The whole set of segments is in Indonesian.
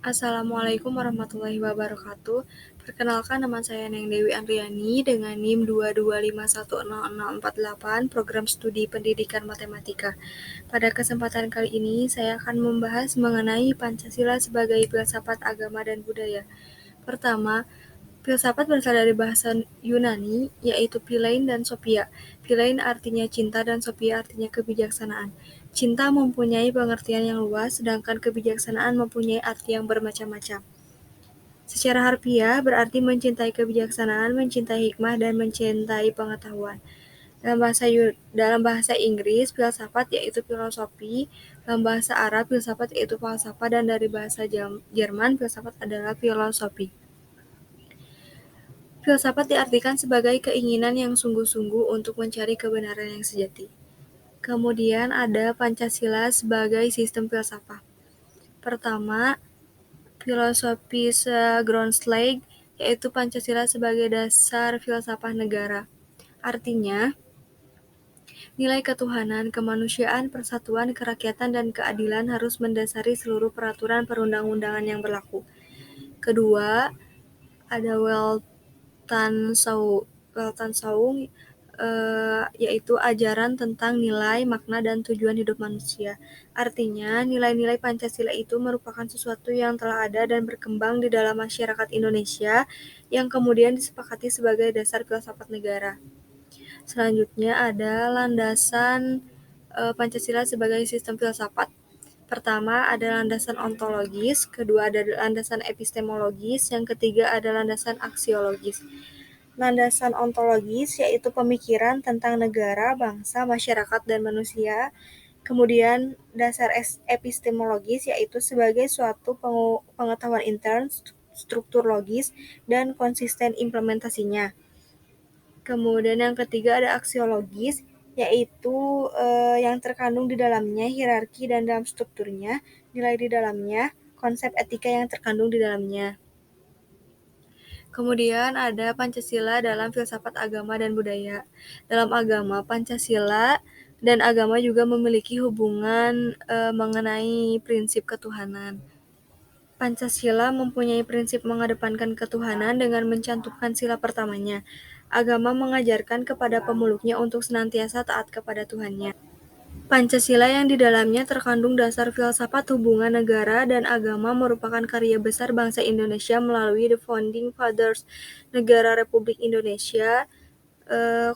Assalamualaikum warahmatullahi wabarakatuh. Perkenalkan, nama saya Neng Dewi Andriani dengan NIM 225106048, Program Studi Pendidikan Matematika. Pada kesempatan kali ini, saya akan membahas mengenai Pancasila sebagai filsafat agama dan budaya. Pertama, filsafat berasal dari bahasa Yunani, yaitu philein dan sophia. Philein artinya cinta dan sophia artinya kebijaksanaan. Cinta mempunyai pengertian yang luas, sedangkan kebijaksanaan mempunyai arti yang bermacam-macam. Secara harfiah berarti mencintai kebijaksanaan, mencintai hikmah, dan mencintai pengetahuan. Dalam bahasa Inggris, filsafat yaitu filosofi, dalam bahasa Arab, filsafat yaitu falsafah, dan dari bahasa Jerman, filsafat adalah filosofi. Filsafat diartikan sebagai keinginan yang sungguh-sungguh untuk mencari kebenaran yang sejati. Kemudian ada Pancasila sebagai sistem filsafat. Pertama, filosofische Grundlage, yaitu Pancasila sebagai dasar filsafat negara. Artinya, nilai ketuhanan, kemanusiaan, persatuan, kerakyatan, dan keadilan harus mendasari seluruh peraturan perundang-undangan yang berlaku. Kedua, ada Weltanschauung, yaitu ajaran tentang nilai, makna, dan tujuan hidup manusia. Artinya, nilai-nilai Pancasila itu merupakan sesuatu yang telah ada dan berkembang di dalam masyarakat Indonesia yang kemudian disepakati sebagai dasar filsafat negara. Selanjutnya ada landasan Pancasila sebagai sistem filsafat. Pertama ada landasan ontologis, kedua ada landasan epistemologis, yang ketiga ada landasan aksiologis. Landasan ontologis yaitu pemikiran tentang negara, bangsa, masyarakat, dan manusia. Kemudian dasar epistemologis yaitu sebagai suatu pengetahuan intern, struktur logis, dan konsisten implementasinya. Kemudian yang ketiga ada aksiologis, yaitu yang terkandung di dalamnya hierarki dan dalam strukturnya, nilai di dalamnya, konsep etika yang terkandung di dalamnya. Kemudian ada Pancasila dalam filsafat agama dan budaya. Dalam agama, Pancasila dan agama juga memiliki hubungan mengenai prinsip ketuhanan. Pancasila mempunyai prinsip mengedepankan ketuhanan dengan mencantumkan sila pertamanya. Agama mengajarkan kepada pemeluknya untuk senantiasa taat kepada Tuhannya. Pancasila yang di dalamnya terkandung dasar filsafat hubungan negara dan agama merupakan karya besar bangsa Indonesia melalui The Founding Fathers Negara Republik Indonesia.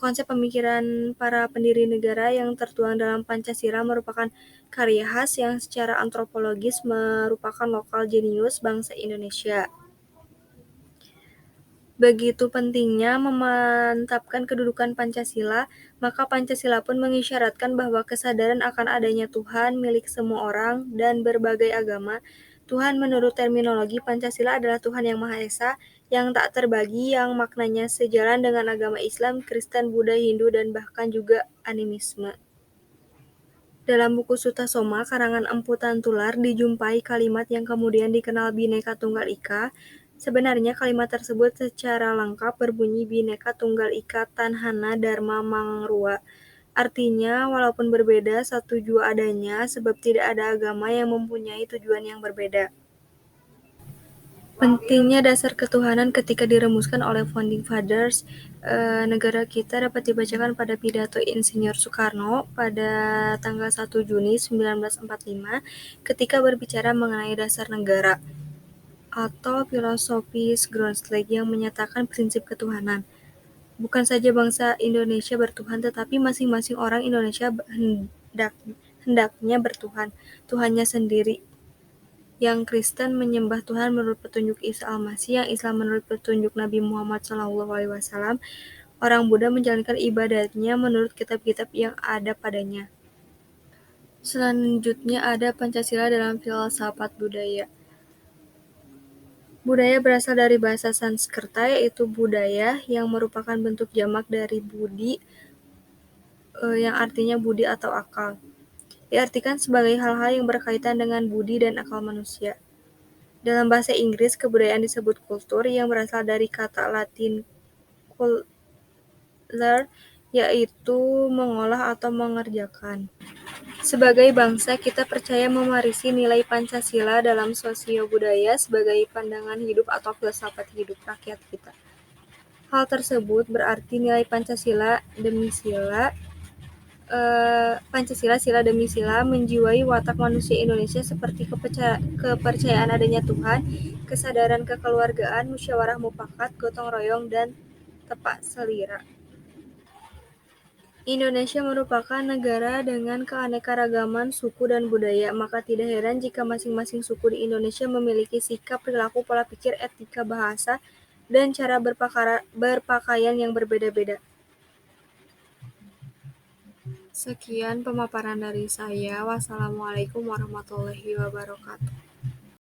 Konsep pemikiran para pendiri negara yang tertuang dalam Pancasila merupakan karya khas yang secara antropologis merupakan lokal jenius bangsa Indonesia. Begitu pentingnya memantapkan kedudukan Pancasila, maka Pancasila pun mengisyaratkan bahwa kesadaran akan adanya Tuhan milik semua orang dan berbagai agama. Tuhan menurut terminologi Pancasila adalah Tuhan yang Maha Esa, yang tak terbagi, yang maknanya sejalan dengan agama Islam, Kristen, Buddha, Hindu, dan bahkan juga animisme. Dalam buku Sutta Soma, karangan Empu Tantular, dijumpai kalimat yang kemudian dikenal Bhinneka Tunggal Ika. Sebenarnya kalimat tersebut secara lengkap berbunyi Bhinneka Tunggal Ika Tanhana Dharma Mangrua. Artinya, walaupun berbeda, satu jua adanya, sebab tidak ada agama yang mempunyai tujuan yang berbeda. Pentingnya dasar ketuhanan ketika dirumuskan oleh Founding Fathers negara kita dapat dibacakan pada pidato Insinyur Soekarno pada tanggal 1 Juni 1945 ketika berbicara mengenai dasar negara atau filosofis Grundlage yang menyatakan prinsip ketuhanan. Bukan saja bangsa Indonesia bertuhan, tetapi masing-masing orang Indonesia hendaknya bertuhan, Tuhannya sendiri. Yang Kristen menyembah Tuhan menurut petunjuk Isa Al-Masih, yang Islam menurut petunjuk Nabi Muhammad SAW. Orang Buddha menjalankan ibadatnya menurut kitab-kitab yang ada padanya. Selanjutnya ada Pancasila dalam filsafat budaya. Budaya berasal dari bahasa Sanskerta, yaitu budaya, yang merupakan bentuk jamak dari budi, yang artinya budi atau akal. Diartikan sebagai hal-hal yang berkaitan dengan budi dan akal manusia. Dalam bahasa Inggris, kebudayaan disebut kultur, yang berasal dari kata Latin culere, yaitu mengolah atau mengerjakan. Sebagai bangsa, kita percaya mewarisi nilai Pancasila dalam sosio-budaya sebagai pandangan hidup atau filsafat hidup rakyat kita. Hal tersebut berarti nilai Pancasila sila demi sila menjiwai watak manusia Indonesia seperti kepercayaan adanya Tuhan, kesadaran kekeluargaan, musyawarah mufakat, gotong royong, dan tepak selira. Indonesia merupakan negara dengan keanekaragaman suku dan budaya, maka tidak heran jika masing-masing suku di Indonesia memiliki sikap, perilaku, pola pikir, etika, bahasa, dan cara berpakaian yang berbeda-beda. Sekian pemaparan dari saya. Wassalamualaikum warahmatullahi wabarakatuh.